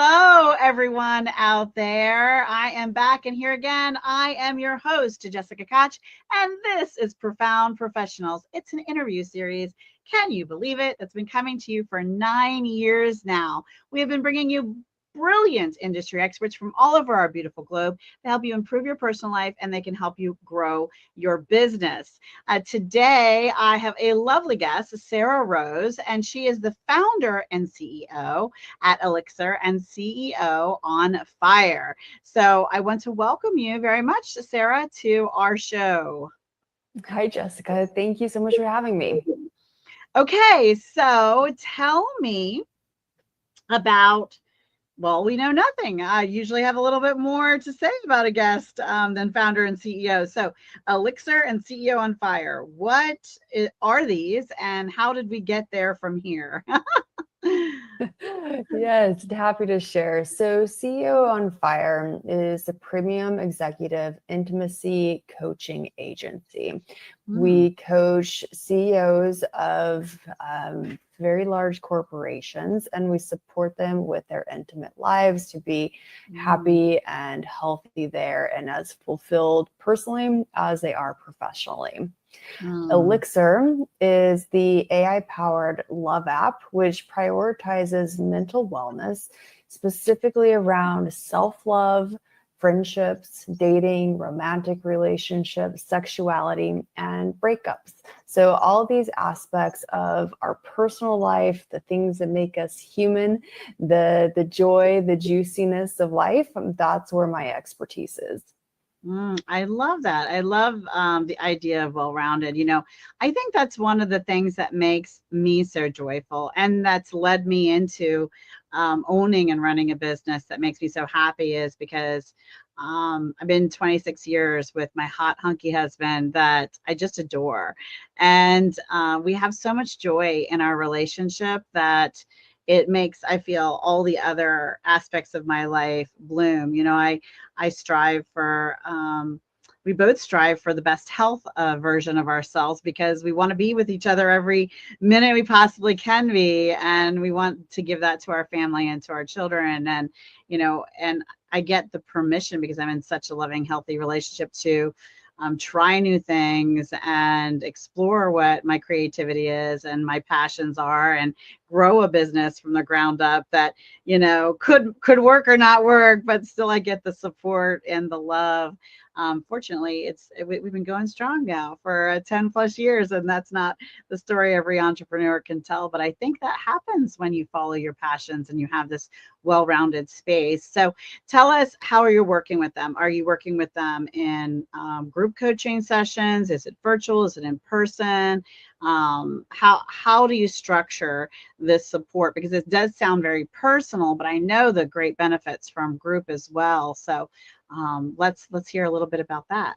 Hello, everyone out there. I am back and here again. I am your host, Jessica Koch, and this is Profound Professionals. It's an interview series. Can you believe it? It's been coming to you for 9 years now. We have been bringing you brilliant industry experts from all over our beautiful globe to help you improve your personal life, and they can help you grow your business. Today, I have a lovely guest, Sarrah Rose, and she is the founder and CEO at Elixir and CEO on Fire. So I want to welcome you very much, Sarrah, to our show. Hi, Jessica. Thank you so much for having me. Okay, so tell me about, well, we know nothing. I usually have a little bit more to say about a guest than founder and CEO. So Elixir and CEO on Fire, what are these and how did we get there from here? Yes, happy to share. So CEO on Fire is a premium executive intimacy coaching agency. We coach CEOs of very large corporations, and we support them with their intimate lives to be happy and healthy there and as fulfilled personally as they are professionally. Elixir is the AI-powered love app, which prioritizes mental wellness, specifically around self-love, friendships, dating, romantic relationships, sexuality, and breakups. So all these aspects of our personal life, the things that make us human, the joy, the juiciness of life, that's where my expertise is. I love that. I love the idea of well-rounded. I think that's one of the things that makes me so joyful, and that's led me into owning and running a business that makes me so happy, is because I've been 26 years with my hot, hunky husband that I just adore. And we have so much joy in our relationship that it makes, I feel, all the other aspects of my life bloom. I strive for, we both strive for the best health version of ourselves, because we want to be with each other every minute we possibly can be. And we want to give that to our family and to our children. And, and I get the permission, because I'm in such a loving, healthy relationship, to try new things and explore what my creativity is and my passions are, and grow a business from the ground up that, could work or not work, but still I get the support and the love. Fortunately, we've been going strong now for 10 plus years, and that's not the story every entrepreneur can tell. But I think that happens when you follow your passions and you have this well-rounded space. So tell us, how are you working with them? Are you working with them in group coaching sessions? Is it virtual? Is it in person? How do you structure this support? Because it does sound very personal, but I know the great benefits from group as well. So let's hear a little bit about that.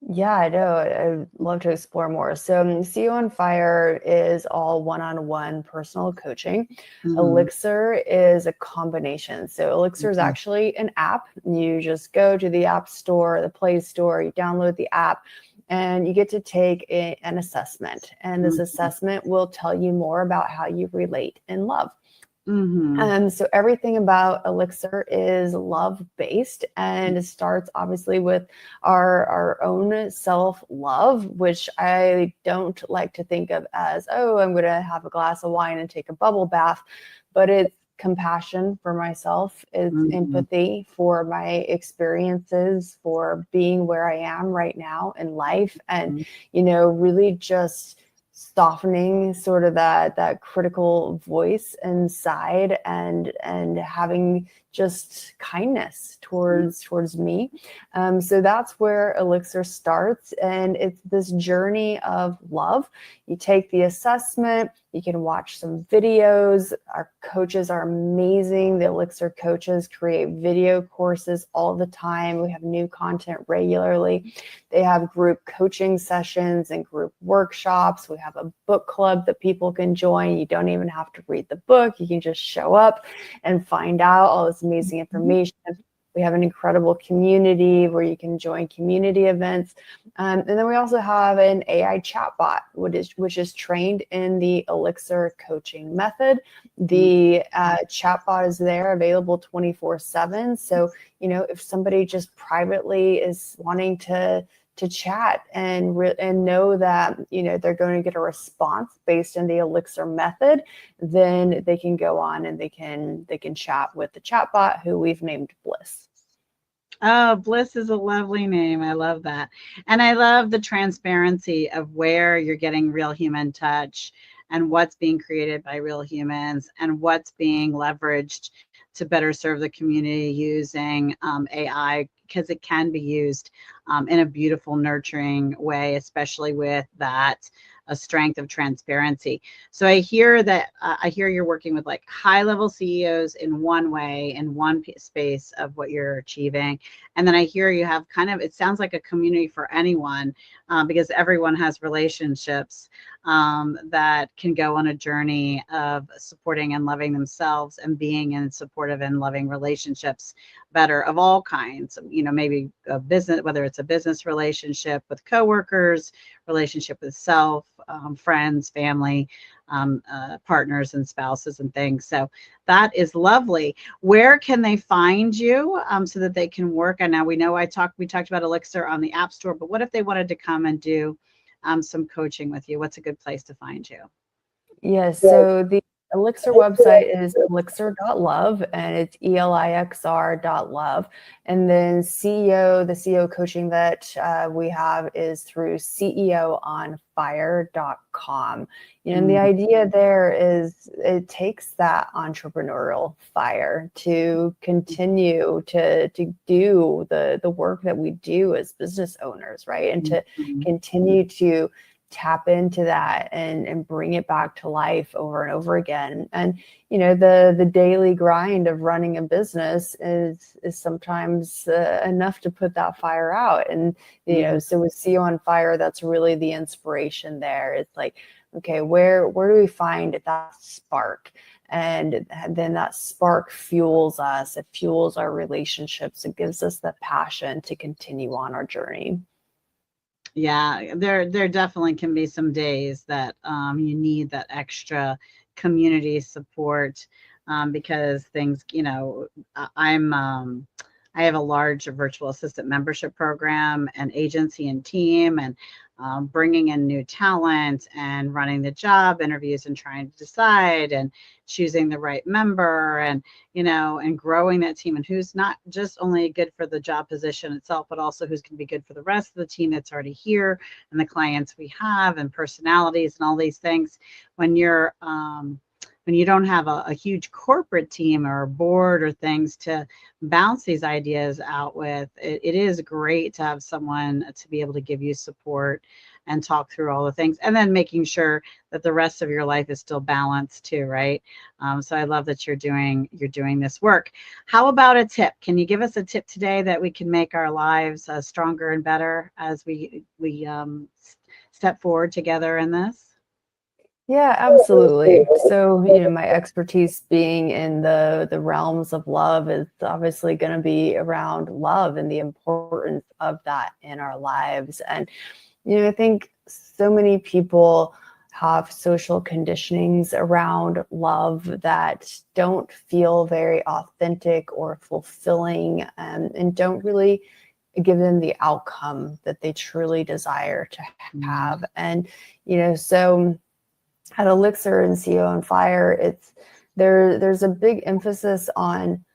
Yeah, I know. I'd love to explore more. So CEO on Fire is all one-on-one personal coaching. Elixir is a combination. So Elixir is actually an app. You just go to the App Store, the Play Store, you download the app, and you get to take an assessment. And this assessment will tell you more about how you relate in love. So everything about Elixir is love-based, and it starts obviously with our own self-love, which I don't like to think of as, oh, I'm going to have a glass of wine and take a bubble bath, but it's compassion for myself, it's empathy for my experiences, for being where I am right now in life, and, really just softening sort of that critical voice inside, and having just kindness towards me. So that's where Elixir starts, and it's this journey of love. You take the assessment, you can watch some videos. Our coaches are amazing. The Elixir coaches create video courses all the time. We have new content regularly. They have group coaching sessions and group workshops. We have a book club that people can join. You don't even have to read the book. You can just show up and find out all this amazing information. We have an incredible community where you can join community events. And then we also have an AI chatbot, which is trained in the Elixir coaching method. The chatbot is there, available 24/7. So, if somebody just privately is wanting to chat and know that they're going to get a response based in the Elixir method, then they can go on and they can chat with the chatbot, who we've named Bliss. Oh, Bliss is a lovely name. I love that. And I love the transparency of where you're getting real human touch and what's being created by real humans and what's being leveraged to better serve the community using AI, because it can be used in a beautiful, nurturing way, especially with that a strength of transparency. So I hear that I hear you're working with like high-level CEOs in one way, in one space of what you're achieving, and then I hear you have kind of, it sounds like a community for anyone, because everyone has relationships that can go on a journey of supporting and loving themselves and being in supportive and loving relationships better of all kinds. Maybe a business, whether it's a business relationship with coworkers, relationship with self, friends, family, partners and spouses and things. So that is lovely. Where can they find you so that they can work? And now we know we talked about Elixir on the App Store, but what if they wanted to come and do some coaching with you? What's a good place to find you? Yes, so the Elixir website is elixir.love, and it's elixr.love. And then the CEO coaching that we have is through ceoonfire.com. And the idea there is it takes that entrepreneurial fire to continue to do the work that we do as business owners, right? And to continue to tap into that and bring it back to life over and over again. And the daily grind of running a business is sometimes enough to put that fire out. And so with CEO on Fire, that's really the inspiration there. It's like, okay, where do we find that spark? And then that spark fuels us. It fuels our relationships. It gives us the passion to continue on our journey. Yeah, there definitely can be some days that you need that extra community support because things, I have a large virtual assistant membership program and agency and team, and bringing in new talent and running the job interviews and trying to decide and choosing the right member and and growing that team, and who's not just only good for the job position itself, but also who's going to be good for the rest of the team that's already here and the clients we have and personalities and all these things. When you don't have a huge corporate team or a board or things to bounce these ideas out with, it is great to have someone to be able to give you support and talk through all the things, and then making sure that the rest of your life is still balanced too, right? So I love that you're doing this work. How about a tip? Can you give us a tip today that we can make our lives stronger and better as we step forward together in this? Yeah, absolutely. So, my expertise being in the realms of love is obviously going to be around love and the importance of that in our lives. And, I think so many people have social conditionings around love that don't feel very authentic or fulfilling, and don't really give them the outcome that they truly desire to have. And, so at Elixir and CEO on Fire, there's a big emphasis on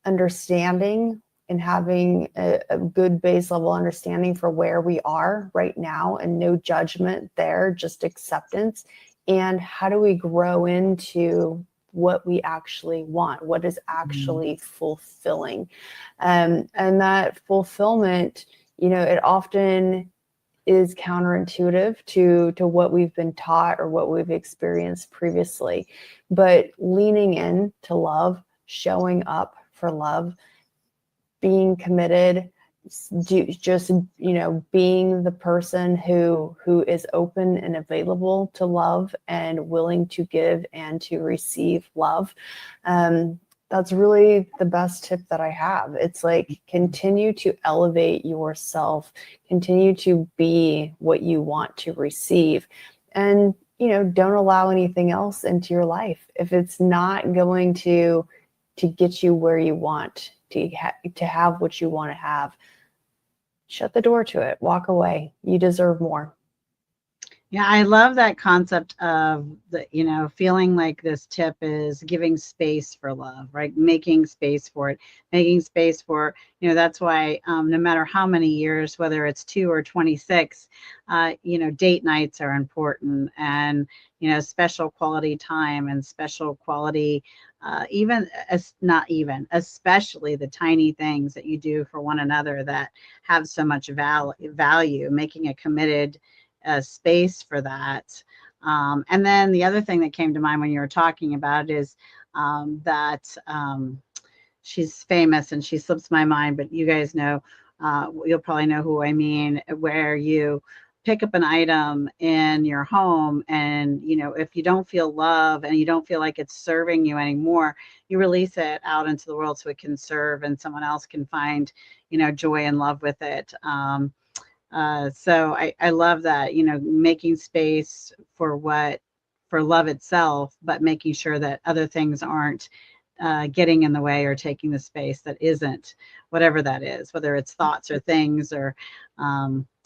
understanding and having a good base level understanding for where we are right now, and no judgment there, just acceptance. And how do we grow into what we actually want, what is actually fulfilling? And that fulfillment, it often is counterintuitive to what we've been taught or what we've experienced previously. But leaning in to love, showing up for love, being committed, just being the person who is open and available to love and willing to give and to receive love, That's really the best tip that I have. It's like continue to elevate yourself, continue to be what you want to receive. And, don't allow anything else into your life. If it's not going to get you where you want to have what you want to have, shut the door to it, walk away. You deserve more. Yeah, I love that concept of feeling like this tip is giving space for love, right? Making space for it, making space for, that's why no matter how many years, whether it's 2 or 26, date nights are important, and, special quality time and special quality, especially the tiny things that you do for one another that have so much value, making a committed space for that. And then the other thing that came to mind when you were talking about it is that she's famous, and she slips my mind, but you guys know, you'll probably know who I mean, where you pick up an item in your home, and if you don't feel love and you don't feel like it's serving you anymore, you release it out into the world so it can serve and someone else can find joy and love with it. So I love that, making space for love itself, but making sure that other things aren't getting in the way or taking the space that isn't, whatever that is, whether it's thoughts or things or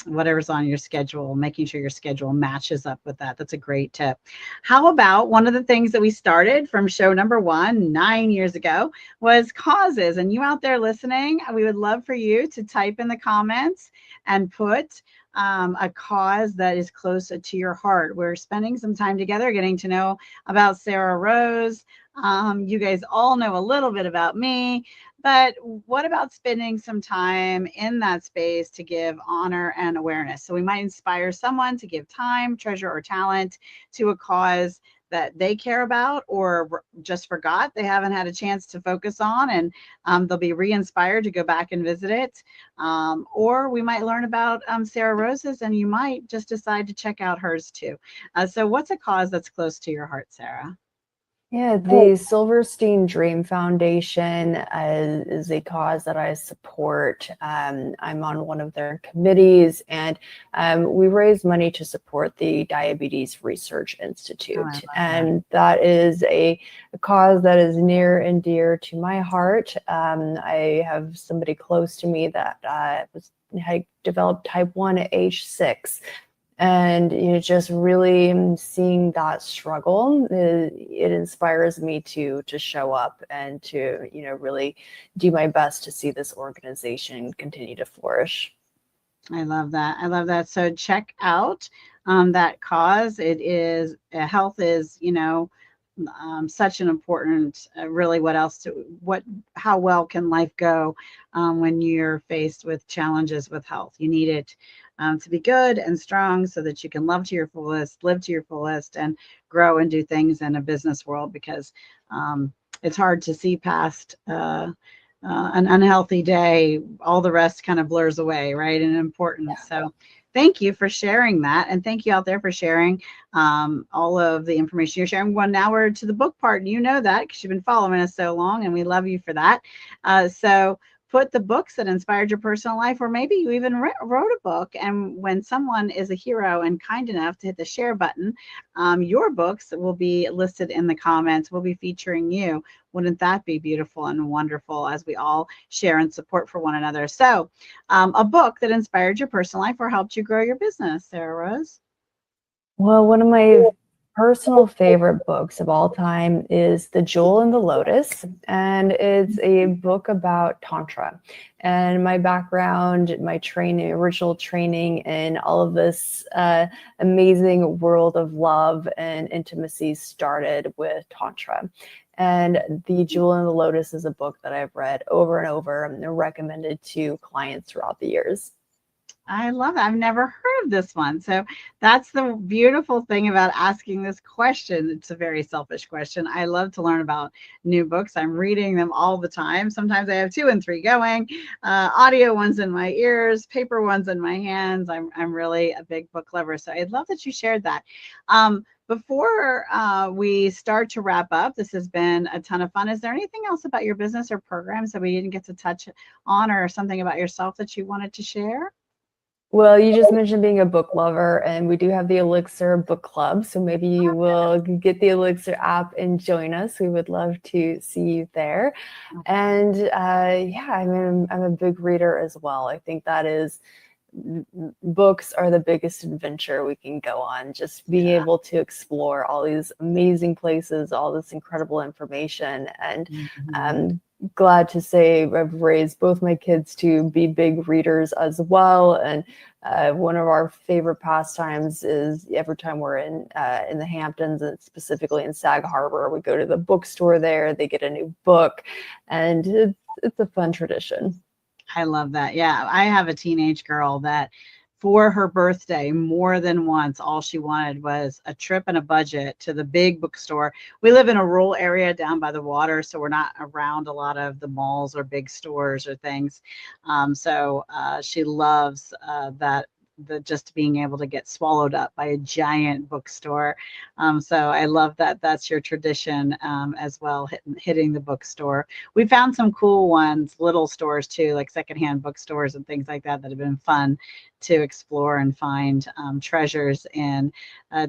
whatever's on your schedule, making sure your schedule matches up with that. That's a great tip. How about one of the things that we started from show number 1 9 years ago was causes. And you out there listening, we would love for you to type in the comments and put a cause that is close to your heart. We're spending some time together getting to know about Sarrah Rose. You guys all know a little bit about me, but what about spending some time in that space to give honor and awareness? So we might inspire someone to give time, treasure, or talent to a cause that they care about or just forgot they haven't had a chance to focus on, and they'll be re-inspired to go back and visit it. Or we might learn about Sarrah Rose's, and you might just decide to check out hers too. So what's a cause that's close to your heart, Sarrah? Yeah, the Silverstein Dream Foundation is a cause that I support. I'm on one of their committees, and we raise money to support the Diabetes Research Institute. And that is a cause that is near and dear to my heart. I have somebody close to me that had developed type 1 at age 6. And just really seeing that struggle, it inspires me to show up and to really do my best to see this organization continue to flourish. I love that. I love that. So check out that cause. It is health is such an important. Really, how well can life go when you're faced with challenges with health? You need it to be good and strong so that you can love to your fullest, live to your fullest, and grow and do things in a business world, because it's hard to see past an unhealthy day. All the rest kind of blurs away, right? And importance. Yeah. So thank you for sharing that. And thank you out there for sharing all of the information you're sharing. Well, now we're to the book part, and you know that because you've been following us so long, and we love you for that. So put the books that inspired your personal life, or maybe you even wrote a book. And when someone is a hero and kind enough to hit the share button, your books will be listed in the comments. We'll be featuring you. Wouldn't that be beautiful and wonderful as we all share and support for one another? So a book that inspired your personal life or helped you grow your business, Sarrah Rose? Well, one of my personal favorite books of all time is The Jewel and the Lotus, and it's a book about Tantra. And my background, my original training in all of this amazing world of love and intimacy started with Tantra. And The Jewel and the Lotus is a book that I've read over and over and recommended to clients throughout the years. I love it. I've never heard of this one. So that's the beautiful thing about asking this question. It's a very selfish question. I love to learn about new books. I'm reading them all the time. Sometimes I have 2 and 3 going, audio ones in my ears, paper ones in my hands. I'm really a big book lover. So I love that you shared that. Before we start to wrap up, this has been a ton of fun. Is there anything else about your business or programs that we didn't get to touch on, or something about yourself that you wanted to share? Well, you just mentioned being a book lover, and we do have the Elixir book club. So maybe you will get the Elixir app and join us. We would love to see you there. And yeah, I'm a big reader as well. I think that is, books are the biggest adventure we can go on. Just being able to explore all these amazing places, all this incredible information, and glad to say I've raised both my kids to be big readers as well. And one of our favorite pastimes is every time we're in the Hamptons, and specifically in Sag Harbor, we go to the bookstore there. They get a new book, and it's a fun tradition. I love that. Yeah, I have a teenage girl that for her birthday, more than once, all she wanted was a trip and a budget to the big bookstore. We live in a rural area down by the water, so we're not around a lot of the malls or big stores or things. So she loves that. Just being able to get swallowed up by a giant bookstore. So I love that that's your tradition as well, hitting the bookstore. We found some cool ones, little stores too, like secondhand bookstores and things like that have been fun to explore and find treasures in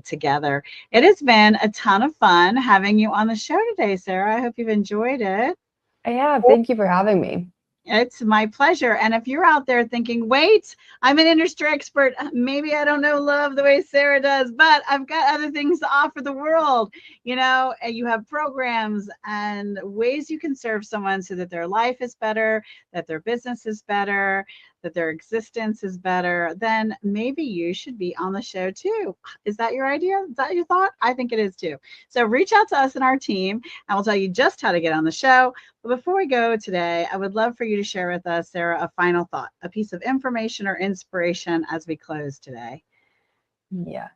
together. It has been a ton of fun having you on the show today, Sarah. I hope you've enjoyed it. Yeah, thank you for having me. It's my pleasure. And if you're out there thinking, wait, I'm an industry expert, maybe I don't know love the way Sarah does, but I've got other things to offer the world, you know, and you have programs and ways you can serve someone so that their life is better, that their business is better, that their existence is better, then maybe you should be on the show too. Is that your idea? Is that your thought? I think it is too. So reach out to us and our team, and we'll tell you just how to get on the show. But before we go today, I would love for you to share with us, Sarah, a final thought, a piece of information or inspiration as we close today. Yeah.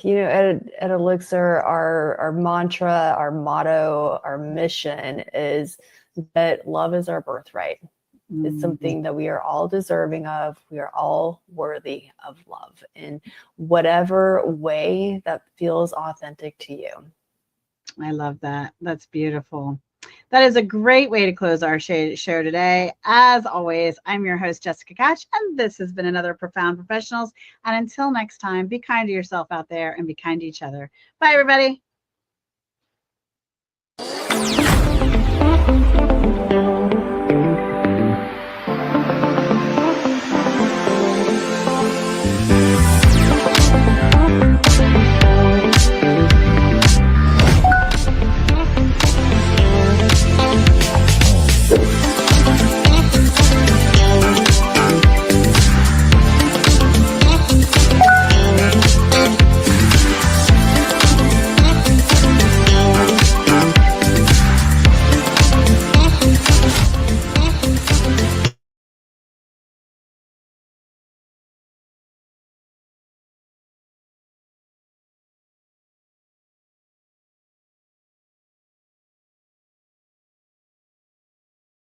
You know, at Elixir, our mantra, our motto, our mission is that love is our birthright. It's something that we are all deserving of. We are all worthy of love in whatever way that feels authentic to you. I love that. That's beautiful. That is a great way to close our show today. As always, I'm your host, Jessica Catch, and this has been another Profound Professionals. And until next time, be kind to yourself out there and be kind to each other. Bye, everybody.